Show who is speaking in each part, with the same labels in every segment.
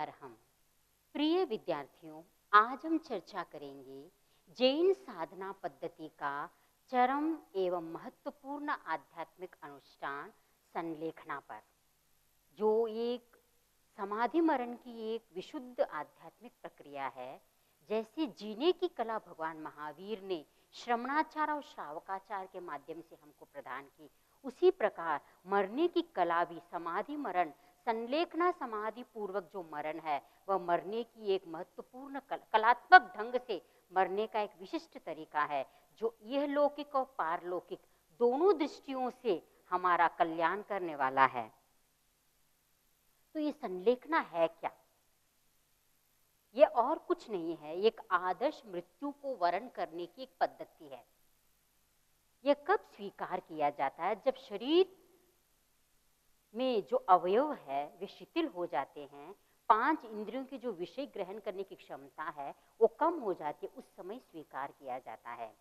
Speaker 1: अर्हम्। प्रिय विद्यार्थियों, आज हम चर्चा करेंगे जैन साधना पद्धति का चरम एवं महत्वपूर्ण आध्यात्मिक अनुष्ठान संलेखना पर, जो एक समाधि मरण की एक विशुद्ध आध्यात्मिक प्रक्रिया है। जैसे जीने की कला भगवान महावीर ने श्रमणाचार और श्रावकाचार के माध्यम से हमको प्रदान की, उसी प्रकार मरने की कला भी समाधि मरण संलेखना समाधि पूर्वक जो मरण है वह मरने की एक महत्वपूर्ण कलात्मक ढंग से मरने का एक विशिष्ट तरीका है, जो यह लौकिक और पारलौकिक दोनों दृष्टियों से हमारा कल्याण करने वाला है। तो ये संलेखना है क्या? ये और कुछ नहीं है, एक आदर्श मृत्यु को वरण करने की एक पद्धति है। यह कब स्वीकार किया जाता है? जब शरीर में जो अवयव है वे शिथिल हो जाते हैं, 5 इंद्रियों की जो विषय ग्रहण करने की क्षमता है वो कम हो जाती है, उस समय स्वीकार किया जाता है।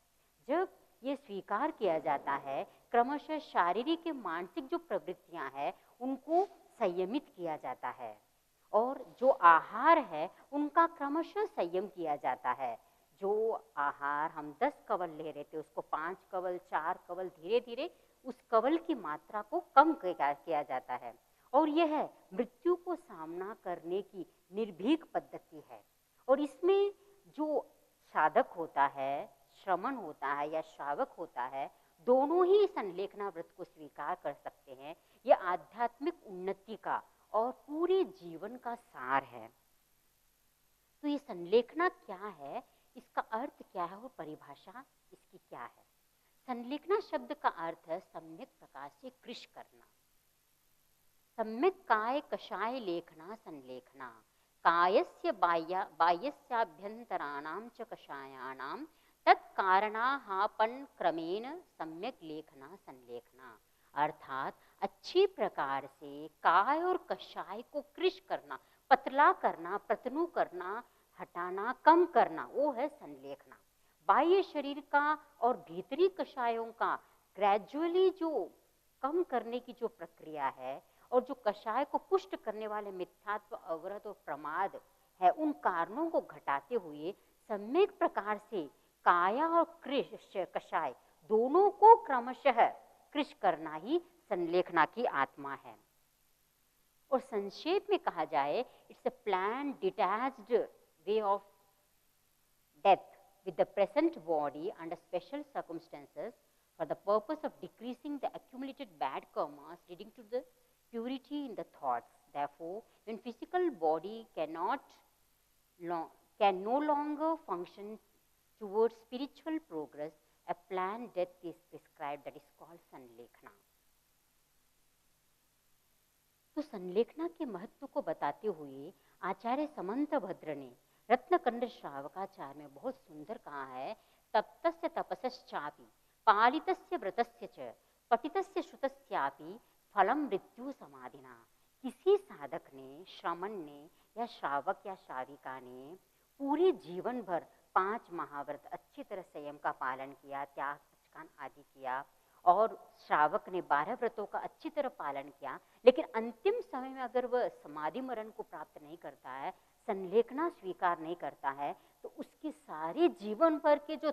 Speaker 1: जब ये स्वीकार किया जाता है, क्रमशः शारीरिक एवं मानसिक जो प्रवृत्तियां हैं उनको संयमित किया जाता है और जो आहार है उनका क्रमशः संयम किया जाता है। जो आहार हम 10 कवल ले रहे थे उसको 5 कवल 4 कवल धीरे धीरे उस कवल की मात्रा को कम किया जाता है। और यह मृत्यु को सामना करने की निर्भीक पद्धति है। और इसमें जो साधक होता है, श्रमण होता है या श्रावक होता है, दोनों ही संलेखना व्रत को स्वीकार कर सकते हैं। यह आध्यात्मिक उन्नति का और पूरे जीवन का सार है। तो ये संलेखना क्या है, इसका अर्थ क्या है और परिभाषा इसकी क्या है? संलेखना शब्द का अर्थ है सम्यक प्रकार से कृश करना। सम्यक काय कषाय लेखना संलेखना, कायस्य बाह्यस्याभ्यंतराणां च कषायाणां तत्कारणाहापन क्रमेण सम्यक लेखना संलेखना। अर्थात अच्छी प्रकार से काय और कषाय को कृश करना, पतला करना, प्रतनु करना, हटाना, कम करना, वो है संलेखना। बाह्य शरीर का और भीतरी कषायों का ग्रेजुअली जो कम करने की जो प्रक्रिया है और जो कषाय को पुष्ट करने वाले मिथ्यात्व, अवरत और प्रमाद है, उन कारणों को घटाते हुए सम्यक प्रकार से काया और कषाय दोनों को क्रमशः कृश करना ही संलेखना की आत्मा है। और संक्षेप में कहा जाए, it's a plan detached way of death with the present body under special circumstances for the purpose of decreasing the accumulated bad karmas leading to the purity in the thoughts. Therefore, when physical body can no longer function towards spiritual progress, a planned death is prescribed that is called संलेखना। तो संलेखना के महत्व को बताते हुए आचार्य समंत भद्र ने रत्नकंड श्रावकाचार में बहुत सुंदर कहा है, तप्तस्य तपसश्चापि पालितस्य व्रतस्य च पठितस्य श्रुतस्यापि फलम मृत्यु समाधिना। किसी साधक ने, श्रमण ने या श्रावक या श्राविका ने पूरे जीवन भर 5 महाव्रत अच्छी तरह संयम का पालन किया, त्याग पचकान आदि किया, और श्रावक ने 12 व्रतों का अच्छी तरह पालन किया, लेकिन अंतिम समय में अगर वह समाधि मरण को प्राप्त नहीं करता है, संलेखना स्वीकार नहीं करता है, तो उसके सारे जीवन भर के जो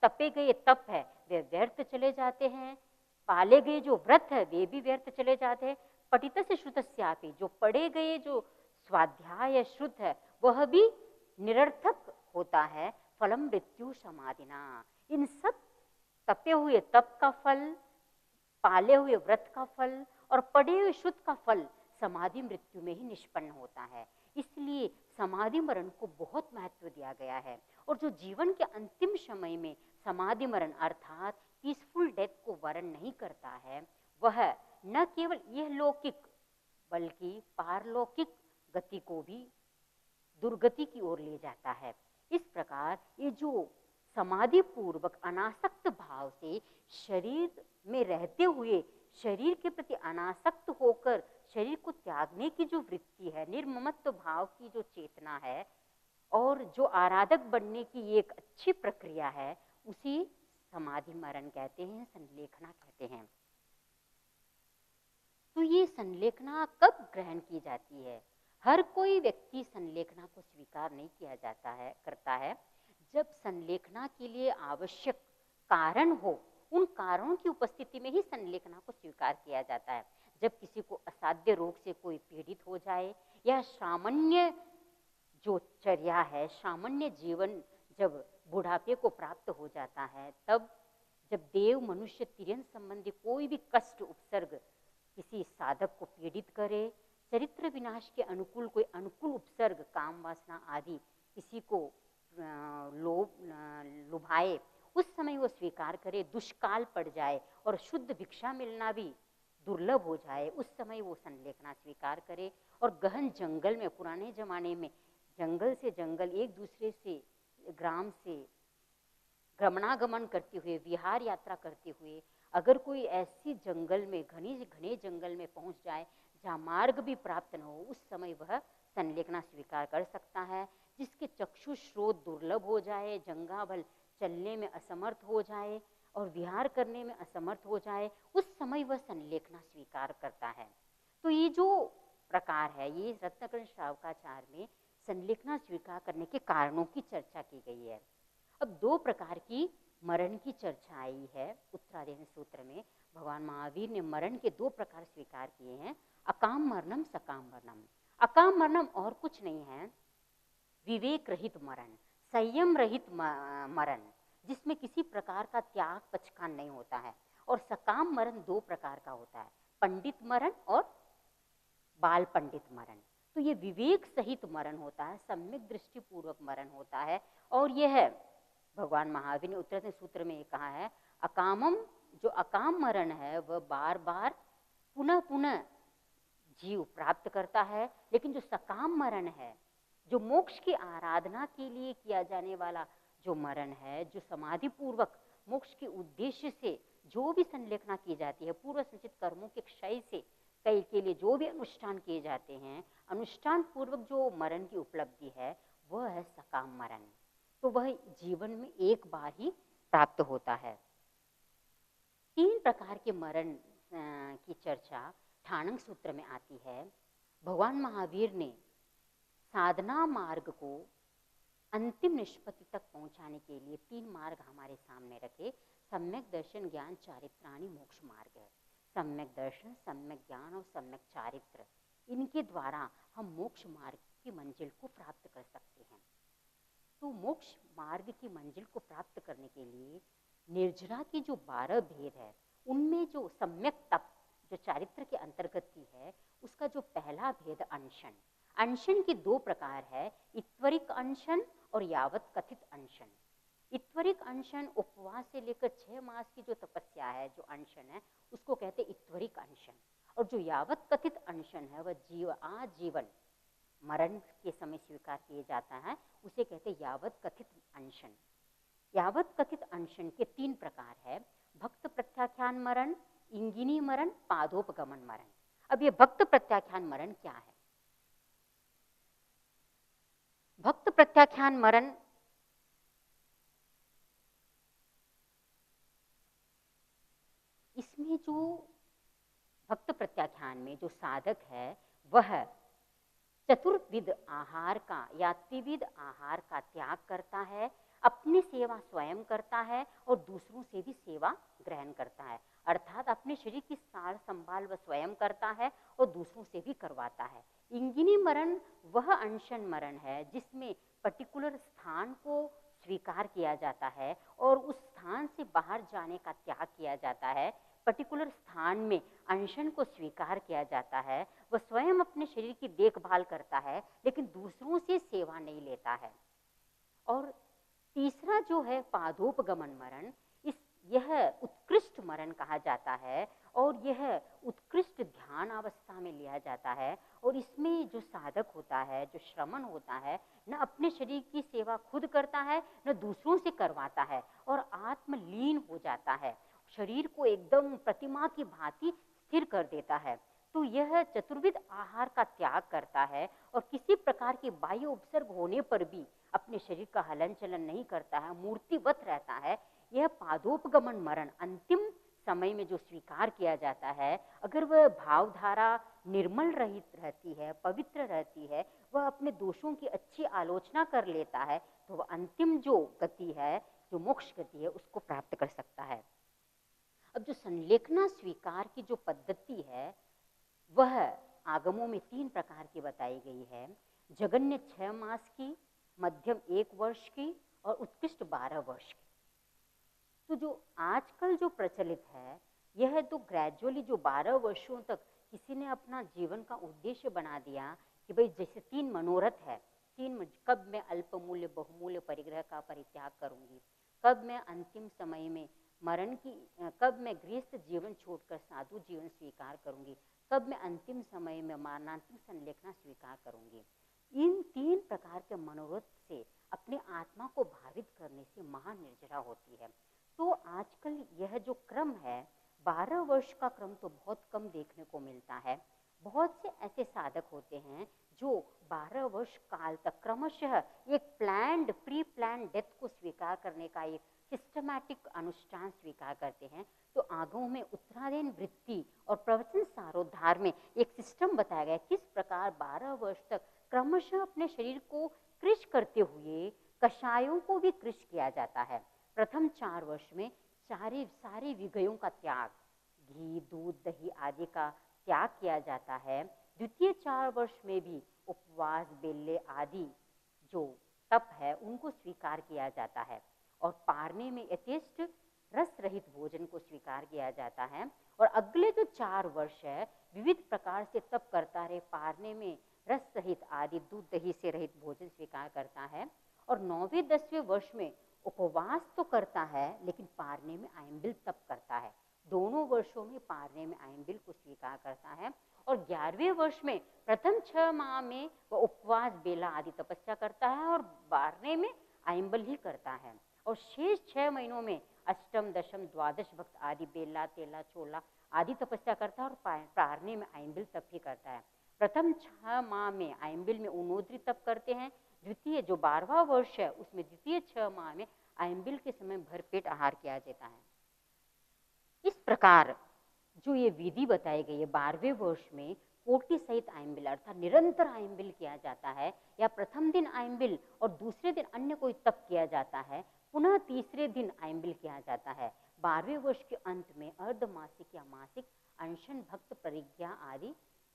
Speaker 1: तपे गए तप है वे व्यर्थ चले जाते हैं, पाले गए जो व्रत है वे भी व्यर्थ चले जाते हैं, पठितस्य श्रुतस्यापि जो पढ़े गए जो स्वाध्याय श्रुत है वह भी निरर्थक होता है, फलम मृत्यु समाधिना। इन सब तपे हुए तप का फल, पाले हुए व्रत का फल और पढ़े हुए शुद्ध का फल समाधि मृत्यु में ही निष्पन्न होता है। इसलिए समाधि मरण को बहुत महत्व दिया गया है। और जो जीवन के अंतिम समय में समाधि मरण अर्थात पीसफुल डेथ को वरण नहीं करता है, वह न केवल यह लौकिक बल्कि पारलौकिक गति को भी दुर्गति की ओर ले जाता है। इस प्रकार ये जो समाधि पूर्वक अनासक्त भाव से शरीर में रहते हुए शरीर के प्रति अनासक्त होकर शरीर को त्यागने की जो वृत्ति है, निर्ममत्व भाव की जो चेतना है और जो आराधक बनने की एक अच्छी प्रक्रिया है, उसी समाधि मरण कहते हैं, संलेखना कहते हैं। तो ये संलेखना कब ग्रहण की जाती है? हर कोई व्यक्ति संलेखना को स्वीकार नहीं किया जाता है करता है। जब संलेखना के लिए आवश्यक कारण हो, उन कारणों की उपस्थिति में ही संलेखना को स्वीकार किया जाता है। जब किसी को असाध्य रोग से कोई पीड़ित हो जाए या सामान्य जो चर्या है, सामान्य जीवन जब बुढ़ापे को प्राप्त हो जाता है, तब जब देव मनुष्य तिर्यन संबंधी कोई भी कष्ट उपसर्ग किसी साधक को पीड़ित करे, चरित्र विनाश के अनुकूल कोई अनुकूल उपसर्ग काम वासना आदि किसी को लुभाए, उस समय वो स्वीकार करे। दुष्काल पड़ जाए और शुद्ध भिक्षा मिलना भी दुर्लभ हो जाए, उस समय वो संलेखना स्वीकार करे। और गहन जंगल में, पुराने जमाने में जंगल से जंगल, एक दूसरे से ग्राम से गमनागमन करते हुए, विहार यात्रा करते हुए, अगर कोई ऐसी जंगल में, घने जंगल में पहुंच जाए जहाँ मार्ग भी प्राप्त न हो, उस समय वह संलेखना स्वीकार कर सकता है। जिसके चक्षु स्रोत दुर्लभ हो जाए, जंगाभल चलने में असमर्थ हो जाए और विहार करने में असमर्थ हो जाए, उस समय वह संलेखना स्वीकार करता है। तो ये जो प्रकार है, ये रत्नाकरण श्रावकाचार्य में संलेखना स्वीकार करने के कारणों की चर्चा की गई है। अब दो प्रकार की मरण की चर्चा आई है उत्तरादेह सूत्र में। भगवान महावीर ने मरण के दो प्रकार स्वीकार किए हैं, अकाम मरणम, सकाम मरणम। अकाम मरणम और कुछ नहीं है, विवेक रहित मरण, संयम रहित मरण, जिसमें किसी प्रकार का त्याग पचकान नहीं होता है। और सकाम मरण दो प्रकार का होता है, पंडित मरण और बाल पंडित मरण। तो ये विवेक सहित मरण होता है, सम्यक दृष्टि पूर्वक मरण होता है। और यह भगवान महावीर ने उत्तरादेह सूत्र में ये कहा है, अकामम, जो अकाम मरण है वह बार बार पुनः पुनः जीव प्राप्त करता है। लेकिन जो सकाम मरण है, जो मोक्ष की आराधना के लिए किया जाने वाला जो मरण है, जो समाधि पूर्वक मोक्ष के उद्देश्य से जो भी संलेखना की जाती है, पूर्व संचित कर्मों के क्षय से कई के लिए जो भी अनुष्ठान किए जाते हैं, अनुष्ठान पूर्वक जो मरण की उपलब्धि है, वह है सकाम मरण। तो वह जीवन में एक बार ही प्राप्त होता है। तीन प्रकार के मरण की चर्चा ठाणंग सूत्र में आती है। भगवान महावीर ने साधना मार्ग को अंतिम निष्पत्ति तक पहुंचाने के लिए तीन मार्ग हमारे सामने रखे। सम्यक दर्शन, ज्ञान, चारित्राणि मोक्ष मार्ग है। सम्यक दर्शन, सम्यक ज्ञान और सम्यक चारित्र, इनके द्वारा हम मोक्ष मार्ग की मंजिल को प्राप्त कर सकते हैं। तो मोक्ष मार्ग की मंजिल को प्राप्त करने के लिए निर्जरा की जो 12 भेद है, उनमें जो सम्यक तप जो चारित्र के अंतर्गत की है, उसका जो पहला भेद अनशन। अनशन के दो प्रकार है, इत्वरिक अनशन और यावत कथित अनशन। इत्वरिक अनशन उपवास से लेकर 6 मास की जो तपस्या है, जो अनशन है, उसको कहते इत्वरिक अनशन। और जो यावत कथित अनशन है, वह आजीवन मरण के समय स्वीकार किए जाता है, उसे कहते यावत कथित अनशन। यावत कथित अनशन के 3 प्रकार है, भक्त प्रत्याख्यान मरण, इंगिनी मरण, पादोपगमन मरण। अब ये भक्त प्रत्याख्यान मरण क्या है? भक्त प्रत्याख्यान मरण इसमें जो भक्त प्रत्याख्यान में जो साधक है, वह चतुर्विध आहार का या त्रिविध आहार का त्याग करता है, अपनी सेवा स्वयं करता है और दूसरों से भी सेवा ग्रहण करता है। अर्थात अपने शरीर की सार संभाल वह स्वयं करता है और दूसरों से भी करवाता है। इंगिनी मरण वह अनशन मरण है जिसमें पर्टिकुलर स्थान को स्वीकार किया जाता है और उस स्थान से बाहर जाने का त्याग किया जाता है। पर्टिकुलर स्थान में अनशन को स्वीकार किया जाता है, वह स्वयं अपने शरीर की देखभाल करता है लेकिन दूसरों से सेवा नहीं लेता है। और तीसरा जो है पादोपगमन मरण, यह उत्कृष्ट मरण कहा जाता है और यह उत्कृष्ट ध्यान अवस्था में लिया जाता है। और इसमें जो साधक होता है, जो श्रमण होता है, न अपने शरीर की सेवा खुद करता है न दूसरों से करवाता है और आत्मलीन हो जाता है, शरीर को एकदम प्रतिमा की भांति स्थिर कर देता है। तो यह चतुर्विध आहार का त्याग करता है और किसी प्रकार के बाह्य उपसर्ग होने पर भी अपने शरीर का हलन चलन नहीं करता है, मूर्तिवत रहता है। यह पादोपगमन मरण अंतिम समय में जो स्वीकार किया जाता है, अगर वह भावधारा निर्मल रहित रहती है, पवित्र रहती है, वह अपने दोषों की अच्छी आलोचना कर लेता है, तो वह अंतिम जो गति है, जो मोक्ष गति है, उसको प्राप्त कर सकता है। अब जो संलेखना स्वीकार की जो पद्धति है, वह आगमों में 3 प्रकार की बताई गई है। जघन्य 6 मास की, मध्यम 1 वर्ष की और उत्कृष्ट 12 वर्ष की। तो जो आजकल जो प्रचलित है, यह तो ग्रेजुअली जो 12 वर्षों तक किसी ने अपना जीवन का उद्देश्य बना दिया कि भाई जैसे 3 मनोरथ है, कब मैं अल्पमूल्य बहुमूल्य परिग्रह का परित्याग करूंगी, कब मैं अंतिम समय में कब मैं गृहस्थ जीवन छोड़कर साधु जीवन स्वीकार करूंगी, कब मैं अंतिम समय में मरणांतिम संलेखना स्वीकार करूंगी। इन 3 प्रकार के मनोरथ से अपने आत्मा को भावित करने से महानिर्जरा होती है। तो आजकल यह जो क्रम है, 12 वर्ष का क्रम तो बहुत कम देखने को मिलता है। बहुत से ऐसे साधक होते हैं जो 12 वर्ष काल तक क्रमशः एक प्री प्लान्ड डेथ को स्वीकार करने का एक सिस्टमैटिक अनुष्ठान स्वीकार करते हैं। तो आगमों में उत्तरायण वृत्ति और प्रवचन सारोद्धार में एक सिस्टम बताया गया, किस प्रकार 12 वर्ष तक क्रमशः अपने शरीर को कृश करते हुए कषायों को भी कृश किया जाता है। प्रथम 4 वर्ष में सारे विषयों का त्याग, घी, दूध, दही आदि का त्याग किया जाता है। द्वितीय 4 वर्ष में भी उपवास, बेल्ले आदि जो तप है उनको स्वीकार किया जाता है और पारने में यथेष्ट रस रहित भोजन को स्वीकार किया जाता है। और अगले जो 4 वर्ष है, विविध प्रकार से तप करता रहे, पारने में रस सहित आदि दूध दही से रहित भोजन स्वीकार करता है। और 9वें 10वें वर्ष में उपवास तो करता है लेकिन पारने में आयम्बिल तप करता है। दोनों वर्षों में पारने में आयम्बिल को स्वीकार करता है। और 11वें वर्ष में प्रथम 6 माह में वह उपवास, बेला आदि तपस्या करता है और पारने में आयम्बिल ही करता है। और शेष 6 महीनों में अष्टम, दशम, द्वादश भक्त आदि बेला, तेला, छोला आदि तपस्या करता है और पारने में आयम्बिल तप ही करता है। प्रथम 6 माह में आयम्बिल में उन्नोद्री तप करते हैं। द्वितीय जो 12वां वर्ष है उसमें द्वितीय 6 माह में आयम्बिल के समय भरपेट आहार किया जाता है। इस प्रकार जो ये विधि बताई गई है, 12वें वर्ष में कोटि सहित आयम्बिल अर्थात निरंतर आयम्बिल किया जाता है, या प्रथम दिन आयम्बिल और दूसरे दिन अन्य कोई तप किया जाता है, पुनः तीसरे दिन आयम्बिल किया जाता है। 12वें वर्ष के अंत में अर्धमासिक या मासिक अनशन, भक्त परिज्ञा आदि,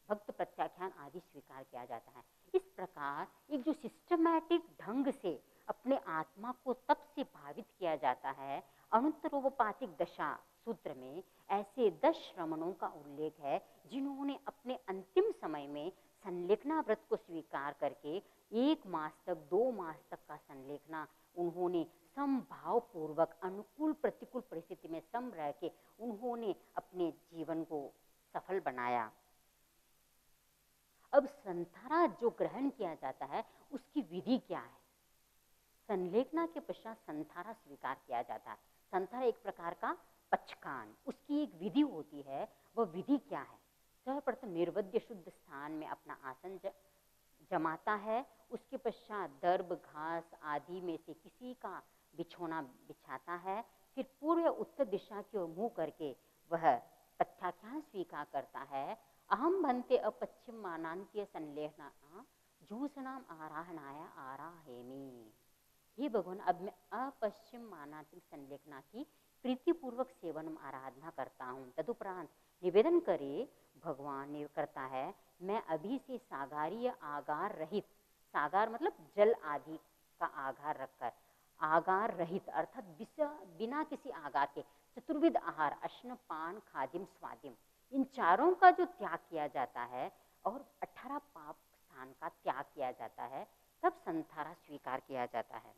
Speaker 1: भक्त प्रत्याख्यान आदि स्वीकार किया जाता है। इस प्रकार एक जो सिस्टमैटिक ढंग से अपने आत्मा को तप से भावित किया जाता है। अनुत्तरोपपातिक दशा सूत्र में ऐसे 10 श्रमणों का उल्लेख है जिन्होंने अपने अंतिम समय में संलेखना व्रत को स्वीकार करके 1 मास तक, 2 मास तक का संलेखना उन्होंने समभाव पूर्वक अनुकूल प्रतिकूल परिस्थिति में सम रह के उन्होंने अपने जीवन को सफल बनाया। अब संथारा जो ग्रहण किया जाता है उसकी विधि क्या है? संलेखना के पश्चात संथारा स्वीकार किया जाता है। संथारा एक प्रकार का पचकान, उसकी एक विधि होती है। वह विधि क्या है? सर्वप्रथम निर्वद्य शुद्ध स्थान में अपना आसन जमाता है। उसके पश्चात दर्भ, घास आदि में से किसी का बिछोना बिछाता है। फिर पूर्व उत्तर दिशा की ओर मुंह करके वह प्रत्याख्यान स्वीकार करता है। अहम भन्ते अपश्चिम मानांत्य संलेखना जूसनाम आराहनाय आराहेमी। हे भगवान, अब मैं अपश्चिम मानांतिक संलेखना की प्रीतिपूर्वक सेवन आराधना करता हूँ। तदुपरांत निवेदन करे, भगवान ने करता है, मैं अभी से सागारीय आगार रहित, सागार मतलब जल आदि का आगार रखकर, आगार रहित अर्थात बिना किसी आगार के चतुर्विध आहार, अश्न, पान, खादिम, स्वादिम, इन चारों का जो त्याग किया जाता है और 18 पाप स्थान का त्याग किया जाता है, तब संथारा स्वीकार किया जाता है।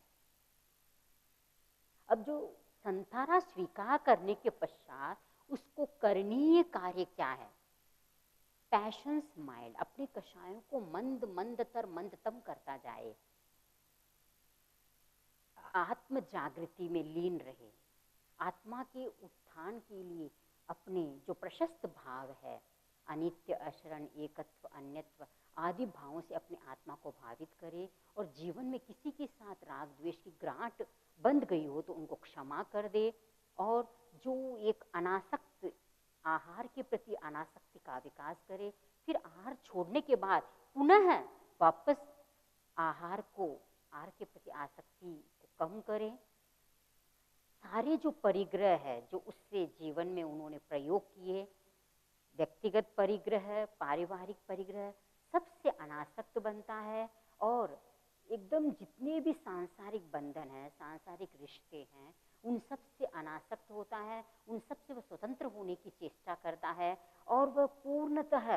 Speaker 1: अब जो संथारा स्वीकार करने के पश्चात उसको करणीय कार्य क्या है? पैशन स्माइल, अपने कषायों को मंद मंदतर मंदतम करता जाए, आत्म जागृति में लीन रहे, आत्मा के उत्थान के लिए अपने जो प्रशस्त भाव है, अनित्य, अशरण, एकत्व, अन्यत्व आदि भावों से अपने आत्मा को भावित करे और जीवन में किसी के साथ राग द्वेष की गांठ बंध गई हो तो उनको क्षमा कर दे और जो एक अनासक्त आहार के प्रति अनासक्ति का विकास करे, फिर आहार छोड़ने के बाद पुनः वापस आहार के प्रति आसक्ति को कम करें। सारे जो परिग्रह है जो उससे जीवन में उन्होंने प्रयोग किए, व्यक्तिगत परिग्रह, पारिवारिक परिग्रह, सबसे अनासक्त बनता है और एकदम जितने भी सांसारिक बंधन हैं, सांसारिक रिश्ते हैं, उन सब से अनासक्त होता है, उन सब से वह स्वतंत्र होने की चेष्टा करता है और वह पूर्णतः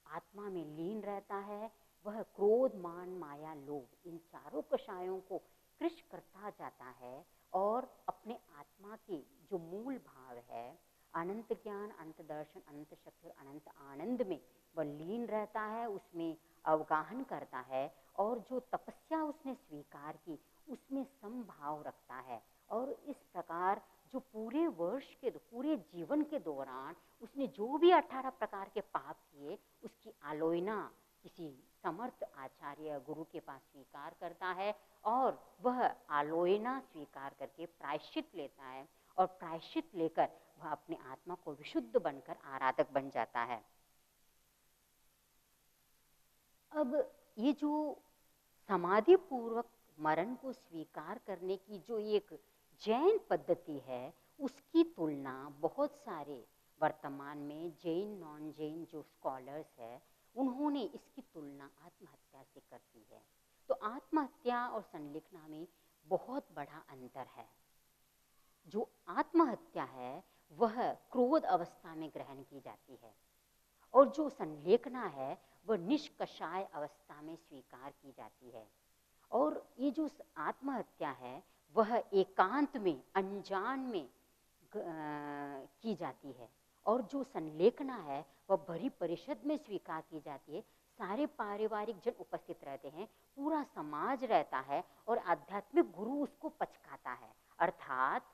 Speaker 1: आत्मा में लीन रहता है। वह क्रोध, मान, माया, लोभ इन चारों कषायों को कृश करता जाता है और अपने आत्मा के जो मूल भाव है, अनंत ज्ञान, अनंत दर्शन, अनंत शक्ति और अनंत आनंद में वह लीन रहता है, उसमें अवगाहन करता है और जो तपस्या उसने स्वीकार की उसमें समभाव रखता है। और इस प्रकार जो पूरे वर्ष के पूरे जीवन के दौरान उसने जो भी 18 प्रकार के पाप किए उसकी आलोचना किसी समर्थ आचार्य गुरु के पास स्वीकार करता है और वह आलोचना स्वीकार करके प्रायश्चित लेता है और प्रायश्चित लेकर वह अपने आत्मा को विशुद्ध बनकर आराधक बन जाता है। अब ये जो समाधि पूर्वक मरण को स्वीकार करने की जो एक जैन पद्धति है उसकी तुलना बहुत सारे वर्तमान में जैन, नॉन जैन जो स्कॉलर्स है उन्होंने इसकी तुलना आत्महत्या से कर दी है। तो आत्महत्या और संलेखना में बहुत बड़ा अंतर है। जो आत्महत्या है वह क्रोध अवस्था में ग्रहण की जाती है और जो संलेखना है वह निष्कषाय अवस्था में स्वीकार की जाती है। और ये जो आत्महत्या है वह एकांत में, अनजान में की जाती है और जो संलेखना है वह भरी परिषद में स्वीकार की जाती है। सारे पारिवारिक जन उपस्थित रहते हैं, पूरा समाज रहता है और आध्यात्मिक गुरु उसको पचकाता है। अर्थात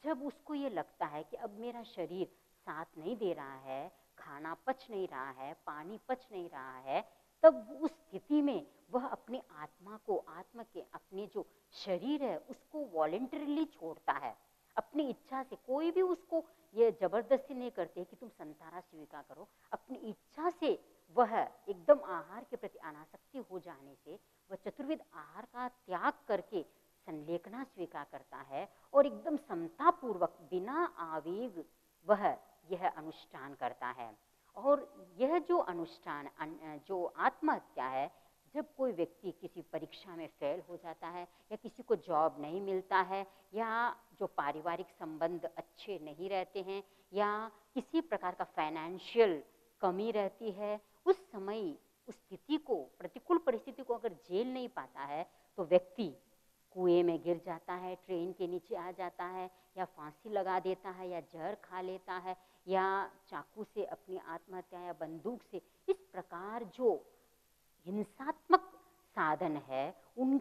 Speaker 1: जब उसको ये लगता है कि अब मेरा शरीर साथ नहीं दे रहा है, खाना पच नहीं रहा है, पानी पच नहीं रहा है, तब उस स्थिति में वह अपने आत्मा को, आत्मा के अपने जो शरीर है उसको वॉलंटरीली छोड़ता है अपनी इच्छा से। कोई भी उसको ये जबरदस्ती नहीं करते कि तुम संतारा स्वीकार करो, अपनी इच्छा से वह एकदम आहार के प्रति अनासक्ति हो जाने से वह चतुर्विध आहार का त्याग करके संलेखना स्वीकार करता है और एकदम समतापूर्वक बिना आवेग वह यह अनुष्ठान करता है। और यह जो अनुष्ठान, जो आत्महत्या है, जब कोई व्यक्ति किसी परीक्षा में फेल हो जाता है या किसी को जॉब नहीं मिलता है या जो पारिवारिक संबंध अच्छे नहीं रहते हैं या किसी प्रकार का फाइनेंशियल कमी रहती है, उस समय उस स्थिति को, प्रतिकूल परिस्थिति को अगर झेल नहीं पाता है तो व्यक्ति कुएं में गिर जाता है, ट्रेन के नीचे आ जाता है या फांसी लगा देता है या जहर खा लेता है या चाकू से अपनी आत्महत्या या बंदूक से, इस प्रकार जो हिंसात्मक साधन है उन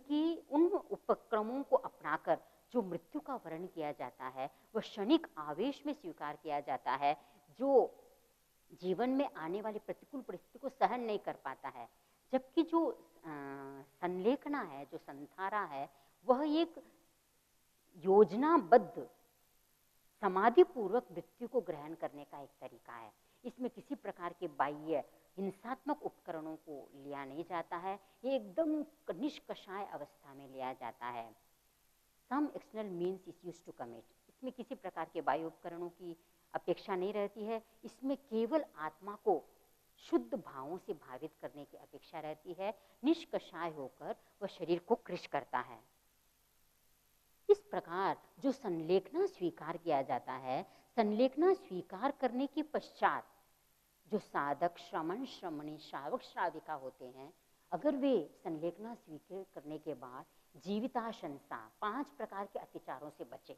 Speaker 1: उपक्रमों को अपनाकर जो मृत्यु का वर्ण किया जाता है वह क्षणिक आवेश में स्वीकार किया जाता है, जो जीवन में आने वाली प्रतिकूल परिस्थिति को सहन नहीं कर पाता है। जबकि जो संलेखना है, जो संधारा है, वह एक योजनाबद्ध समाधि पूर्वक मृत्यु को ग्रहण करने का एक तरीका है। इसमें किसी प्रकार के बाह्य हिंसात्मक उपकरणों को लिया नहीं जाता है, ये एकदम निष्कषाय अवस्था में लिया जाता है। Some external means is used to commit, इसमें किसी प्रकार के बाह्य उपकरणों की अपेक्षा नहीं रहती है, इसमें केवल आत्मा को शुद्ध भावों से भावित करने की अपेक्षा रहती है। निष्कषाय होकर वह शरीर को कृश करता है। इस प्रकार जो संलेखना स्वीकार किया जाता है, संलेखना स्वीकार करने के पश्चात जो साधक, श्रमण, श्रमणी, श्रावक, श्राविका होते हैं, अगर वे संलेखना स्वीकार करने के बाद जीविताशंसा 5 प्रकार के अत्याचारों से बचे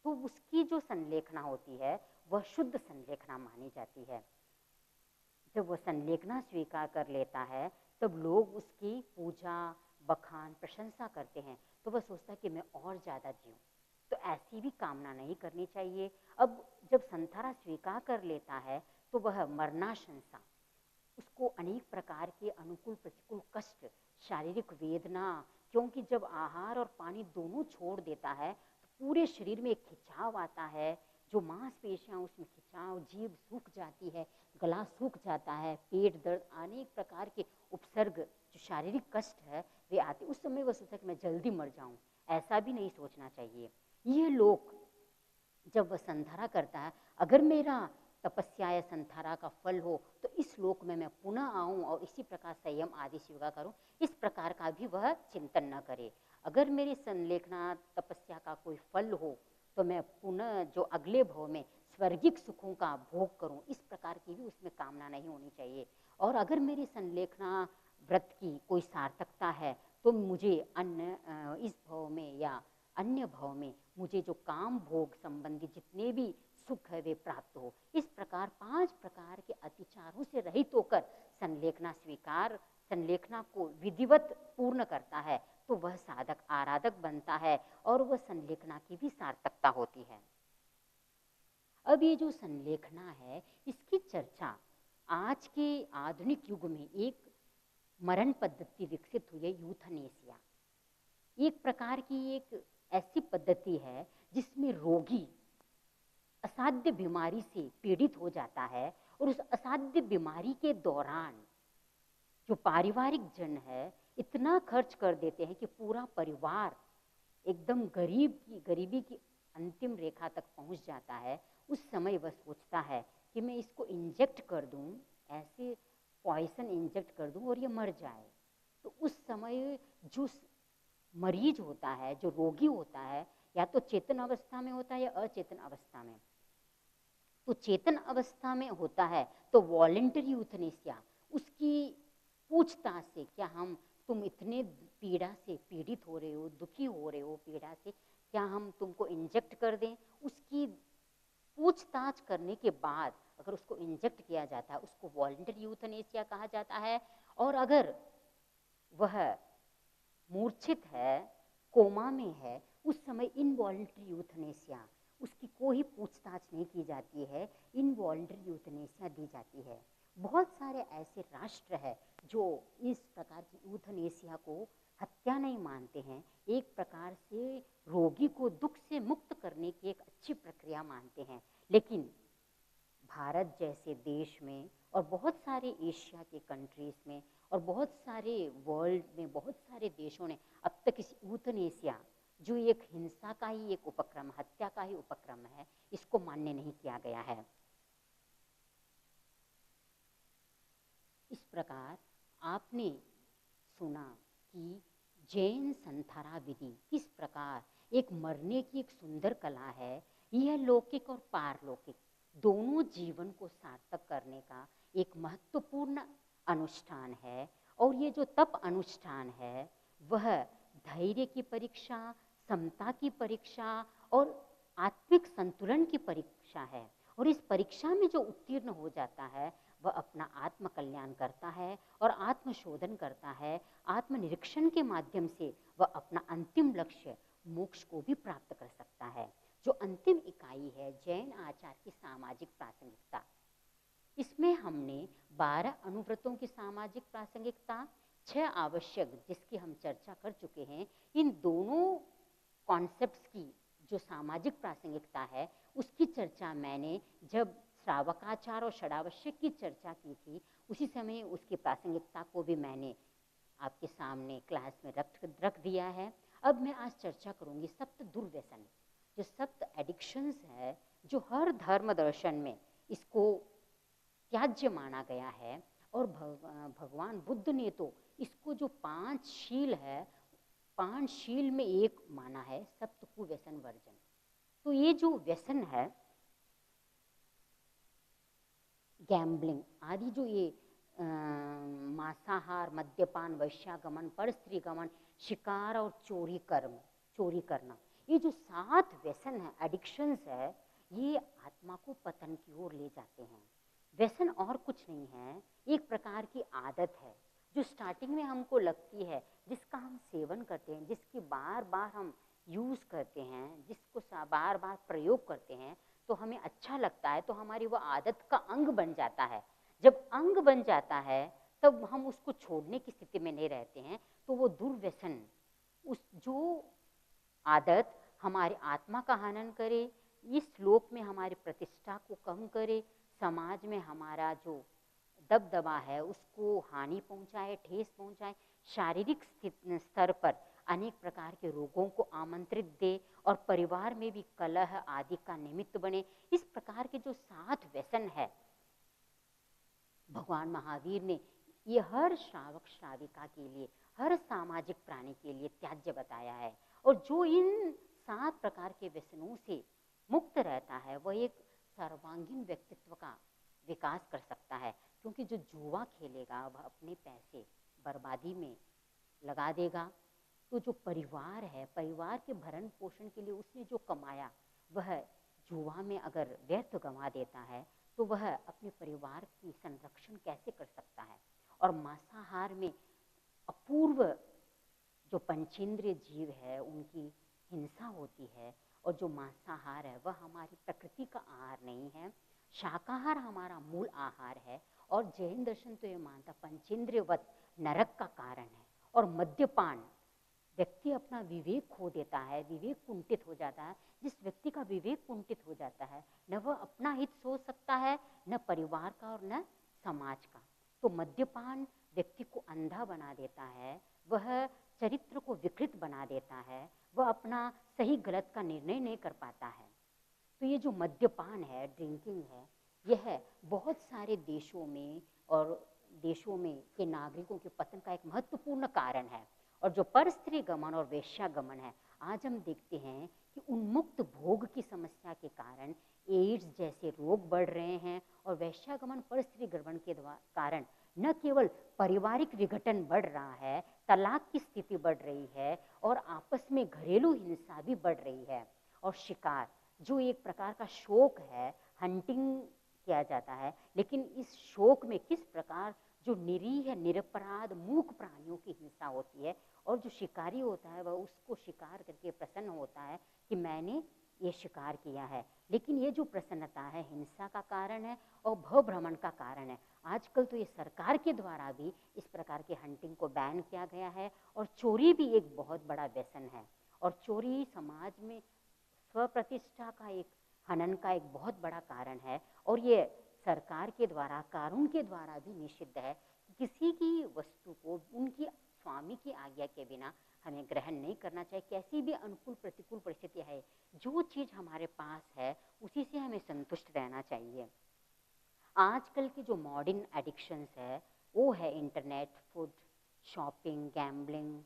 Speaker 1: तो उसकी जो संलेखना होती है वह शुद्ध संलेखना मानी जाती है। जब वह संलेखना स्वीकार कर लेता है तब लोग उसकी पूजा, बखान, प्रशंसा करते हैं, तो वह सोचता है कि मैं और ज़्यादा जीऊँ। तो ऐसी भी कामना नहीं करनी चाहिए। अब जब संसारा स्वीकार कर लेता है तो वह मरणाशंसा, उसको अनेक प्रकार के अनुकूल प्रतिकूल कष्ट, शारीरिक वेदना, क्योंकि जब आहार और पानी दोनों छोड़ देता है तो पूरे शरीर में एक खिंचाव आता है, जो मांसपेशियाँ उसमें खिंचाव, जीभ सूख जाती है, गला सूख जाता है, पेट दर्द, अनेक प्रकार के उपसर्ग, जो शारीरिक कष्ट है वे आते। उस समय वह सोचता है कि मैं जल्दी मर जाऊं। ऐसा भी नहीं सोचना चाहिए। ये लोग जब वह संधारा करता है, अगर मेरा तपस्या या संधारा का फल हो तो इस लोक में मैं पुनः आऊं और इसी प्रकार संयम आदि शिवा करूं, इस प्रकार का भी वह चिंतन न करे। अगर मेरी संलेखना तपस्या का कोई फल हो तो मैं पुनः जो अगले भव में स्वर्गिक सुखों का भोग करूं, इस प्रकार की भी उसमें कामना नहीं होनी चाहिए। और अगर मेरी संलेखना व्रत की कोई सार्थकता है तो मुझे अन्य इस भव में या अन्य भव में मुझे जो काम भोग संबंधी जितने भी सुख है वे प्राप्त हो। इस प्रकार 5 प्रकार के अतिचारों से रहित होकर संलेखना को विधिवत पूर्ण करता है तो वह साधक आराधक बनता है और वह संलेखना की भी सार्थकता होती है। अब ये जो संलेखना है इसकी चर्चा आज के आधुनिक युग में एक मरण पद्धति विकसित हुई है, यूथनेसिया। एक प्रकार की एक ऐसी पद्धति है जिसमें रोगी असाध्य बीमारी से पीड़ित हो जाता है और उस असाध्य बीमारी के दौरान जो पारिवारिक जन है इतना खर्च कर देते हैं कि पूरा परिवार एकदम गरीबी की अंतिम रेखा तक पहुंच जाता है। उस समय वह सोचता है कि मैं इसको इंजेक्ट कर दूं, ऐसे पॉइजन इंजेक्ट कर दूं और ये मर जाए। तो उस समय जो मरीज होता है, जो रोगी होता है, या तो चेतन अवस्था में होता है या अचेतन अवस्था में। तो चेतन अवस्था में होता है तो वॉलेंटरी यूथनेसिया, उसकी पूछताछ से क्या तुम इतने पीड़ा से पीड़ित हो रहे हो, दुखी हो रहे हो पीड़ा से, क्या हम तुमको इंजेक्ट कर दें? उसकी पूछताछ करने के बाद अगर उसको इंजेक्ट किया जाता है उसको वॉलेंटरी यूथनेसिया कहा जाता है। और अगर वह मूर्छित है, कोमा में है, उस समय इनवॉलेंटरी यूथनेसिया, उसकी कोई पूछताछ नहीं की जाती है, इनवॉलेंटरी यूथनेसिया दी जाती है। बहुत सारे ऐसे राष्ट्र हैं जो इस प्रकार की यूथनेसिया को हत्या नहीं मानते हैं, एक प्रकार से रोगी को दुख से मुक्त करने की एक अच्छी प्रक्रिया मानते हैं। लेकिन भारत जैसे देश में और बहुत सारे एशिया के कंट्रीज में और बहुत सारे वर्ल्ड में बहुत सारे देशों ने अब तक इस यूथनेसिया, जो एक हिंसा का ही एक उपक्रम, हत्या का ही उपक्रम है, इसको मान्य नहीं किया गया है। इस प्रकार आपने सुना कि जैन संथारा विधि किस प्रकार एक मरने की एक सुंदर कला है। यह लौकिक और पारलौकिक दोनों जीवन को सार्थक करने का एक महत्वपूर्ण अनुष्ठान है। और ये जो तप अनुष्ठान है वह धैर्य की परीक्षा, समता की परीक्षा और आत्मिक संतुलन की परीक्षा है। और इस परीक्षा में जो उत्तीर्ण हो जाता है वह अपना आत्म कल्याण करता है और आत्मशोधन करता है। आत्मनिरीक्षण के माध्यम से वह अपना अंतिम लक्ष्य मोक्ष को भी प्राप्त कर सकता है। जो अंतिम इकाई है जैन आचार की सामाजिक प्रासंगिकता, इसमें हमने 12 अनुव्रतों की सामाजिक प्रासंगिकता, 6 आवश्यक जिसकी हम चर्चा कर चुके हैं, इन दोनों कॉन्सेप्ट्स की जो सामाजिक प्रासंगिकता है उसकी चर्चा मैंने जब श्रावकाचार और षडावश्यक की चर्चा की थी उसी समय उसकी प्रासंगिकता को भी मैंने आपके सामने क्लास में रख दिया है। अब मैं आज चर्चा करूंगी सप्त दुर्व्यसन, जो सप्त एडिक्शंस है, जो हर धर्म दर्शन में इसको त्याज्य माना गया है। और भगवान बुद्ध ने तो इसको जो 5 शील है, 5 शील में एक माना है, सप्त कुव्यसन वर्जन। तो ये जो व्यसन है, गैम्बलिंग आदि, जो ये मांसाहार, मद्यपान, वैश्यागमन, परस्त्री गमन, शिकार और चोरी करना, ये जो 7 व्यसन है, एडिक्शंस है, ये आत्मा को पतन की ओर ले जाते हैं। व्यसन और कुछ नहीं है, एक प्रकार की आदत है जो स्टार्टिंग में हमको लगती है, जिसका हम सेवन करते हैं, जिसकी बार बार हम यूज़ करते हैं, जिसको बार बार प्रयोग करते हैं तो हमें अच्छा लगता है, तो हमारी वो आदत का अंग बन जाता है। जब अंग बन जाता है तब हम उसको छोड़ने की स्थिति में नहीं रहते हैं। तो वो दुर्व्यसन, उस जो आदत हमारी आत्मा का हनन करे इस श्लोक में हमारी प्रतिष्ठा को कम करे, समाज में हमारा जो दबदबा है उसको हानि पहुंचाए, ठेस पहुंचाए, शारीरिक स्तर पर अनेक प्रकार के रोगों को आमंत्रित दे और परिवार में भी कलह आदि का निमित्त बने। इस प्रकार के जो 7 व्यसन है भगवान महावीर ने ये हर श्रावक श्राविका के लिए, हर सामाजिक प्राणी के लिए त्याज्य बताया है। और जो इन 7 प्रकार के व्यसनों से मुक्त रहता है वह एक सर्वांगीण व्यक्तित्व का विकास कर सकता है, क्योंकि जो जुआ खेलेगा वह अपने पैसे बर्बादी में लगा देगा। तो जो परिवार है, परिवार के भरण पोषण के लिए उसने जो कमाया वह जुआ में अगर व्यर्थ गंवा देता है तो वह अपने परिवार की संरक्षण कैसे कर सकता है। और मांसाहार में अपूर्व जो पंचेंद्रिय जीव है उनकी हिंसा होती है, और जो मांसाहार है वह हमारी प्रकृति का आहार नहीं है, शाकाहार हमारा मूल आहार है। और जैन दर्शन तो ये मानता पंचेंद्रियवत नरक का कारण है। और मद्यपान, व्यक्ति अपना विवेक खो देता है, विवेक कुंठित हो जाता है। जिस व्यक्ति का विवेक कुंठित हो जाता है न वह अपना हित सोच सकता है, न परिवार का और न समाज का। तो मद्यपान व्यक्ति को अंधा बना देता है, वह चरित्र को विकृत बना देता है, वह अपना सही गलत का निर्णय नहीं कर पाता है। तो ये जो मद्यपान है, ड्रिंकिंग है, यह बहुत सारे देशों में और देशों में के नागरिकों के पतन का एक महत्वपूर्ण कारण है। और जो परस्त्री गमन और वेश्यागमन है, आज हम देखते हैं कि उन्मुक्त भोग की समस्या के कारण एड्स जैसे रोग बढ़ रहे हैं। और वेश्यागमन परस्त्री गमन के कारण न केवल पारिवारिक विघटन बढ़ रहा है, तलाक की स्थिति बढ़ रही है और आपस में घरेलू हिंसा भी बढ़ रही है। और शिकार जो एक प्रकार का शौक है, हंटिंग किया जाता है, लेकिन इस शौक में किस प्रकार जो निरीह निरपराध मूक प्राणियों की हिंसा होती है। और जो शिकारी होता है वह उसको शिकार करके प्रसन्न होता है कि मैंने ये शिकार किया है, लेकिन ये जो प्रसन्नता है हिंसा का कारण है और भ्रमण का कारण है। आजकल तो ये सरकार के द्वारा भी इस प्रकार के हंटिंग को बैन किया गया है। और चोरी भी एक बहुत बड़ा व्यसन है, और चोरी समाज में स्वप्रतिष्ठा का एक हनन का एक बहुत बड़ा कारण है। और ये सरकार के द्वारा, कानून के द्वारा भी निषिद्ध है कि किसी की वस्तु को उनकी स्वामी की आज्ञा के बिना हमें ग्रहण नहीं करना चाहिए। कैसी भी अनुकूल प्रतिकूल परिस्थितियाँ है, जो चीज़ हमारे पास है उसी से हमें संतुष्ट रहना चाहिए। आजकल की जो मॉडर्न एडिक्शंस है वो है इंटरनेट, फूड, शॉपिंग, गैम्बलिंग,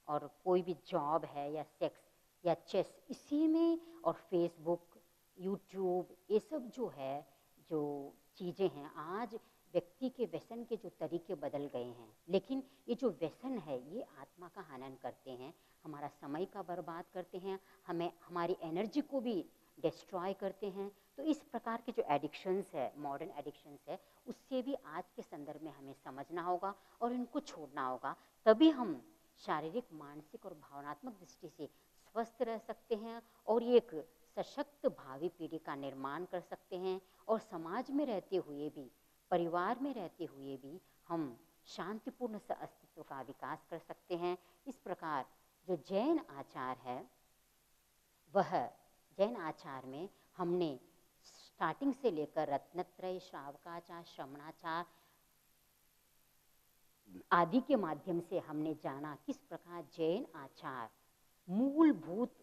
Speaker 1: और कोई भी जॉब है या सेक्स या चेस, इसी में, और फेसबुक, यूट्यूब, ये सब जो है जो चीज़ें हैं, आज व्यक्ति के व्यसन के जो तरीके बदल गए हैं। लेकिन ये जो व्यसन है ये आत्मा का हनन करते हैं, हमारा समय का बर्बाद करते हैं, हमें हमारी एनर्जी को भी डिस्ट्रॉय करते हैं। तो इस प्रकार के जो एडिक्शंस है, मॉडर्न एडिक्शंस है, उससे भी आज के संदर्भ में हमें समझना होगा और इनको छोड़ना होगा। तभी हम शारीरिक, मानसिक और भावनात्मक दृष्टि से स्वस्थ रह सकते हैं और एक सशक्त भावी पीढ़ी का निर्माण कर सकते हैं। और समाज में रहते हुए भी, परिवार में रहते हुए भी हम शांतिपूर्ण से अस्तित्व का विकास कर सकते हैं। इस प्रकार जो जैन आचार है, वह जैन आचार में हमने स्टार्टिंग से लेकर रत्नत्रय, श्रावकाचार, श्रमणाचार आदि के माध्यम से हमने जाना किस प्रकार जैन आचार मूलभूत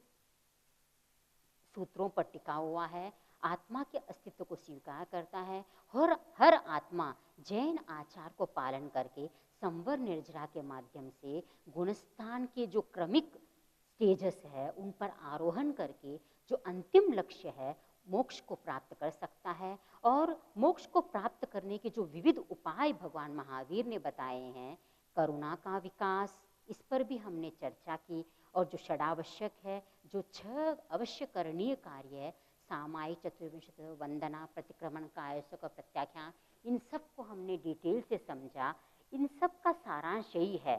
Speaker 1: सूत्रों पर टिका हुआ है, आत्मा के अस्तित्व को स्वीकार करता है। हर आत्मा जैन आचार को पालन करके संवर निर्जरा के माध्यम से गुणस्थान के जो क्रमिक स्टेजेस है उन पर आरोहण करके जो अंतिम लक्ष्य है मोक्ष को प्राप्त कर सकता है। और मोक्ष को प्राप्त करने के जो विविध उपाय भगवान महावीर ने बताए हैं, करुणा का विकास, इस पर भी हमने चर्चा की। और जो षडावश्यक है, जो 6 अवश्य करणीय कार्य है, सामाई, चतुर्विंशति, वंदना, प्रतिक्रमण, कायसक और प्रत्याख्यान, इन सब को हमने डिटेल से समझा। इन सब का सारांश यही है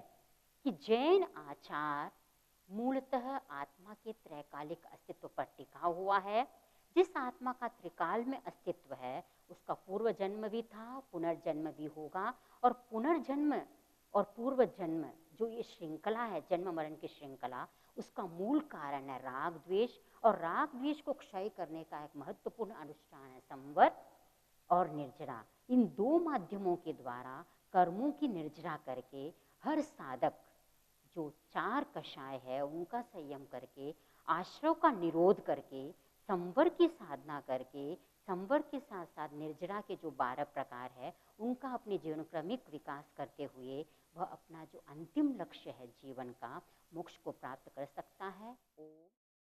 Speaker 1: कि जैन आचार मूलतः आत्मा के त्रैकालिक अस्तित्व पर टिका हुआ है। जिस आत्मा का त्रिकाल में अस्तित्व है उसका पूर्व जन्म भी था, पुनर्जन्म भी होगा, और पुनर्जन्म और पूर्व जन्म जो ये श्रृंखला है जन्म मरण की श्रृंखला, उसका मूल कारण है राग द्वेष, और राग द्वेष को क्षय करने का एक महत्वपूर्ण अनुष्ठान है संवर और निर्जरा। इन दो माध्यमों के द्वारा कर्मों की निर्जरा करके हर साधक जो चार कषाय है उनका संयम करके, आश्रव का निरोध करके, संवर की साधना करके, संवर के साथ साथ निर्जरा के जो 12 प्रकार है उनका अपने जीवन क्रमिक विकास करते हुए वह अपना जो अंतिम लक्ष्य है जीवन का, मोक्ष को प्राप्त कर सकता है। ओम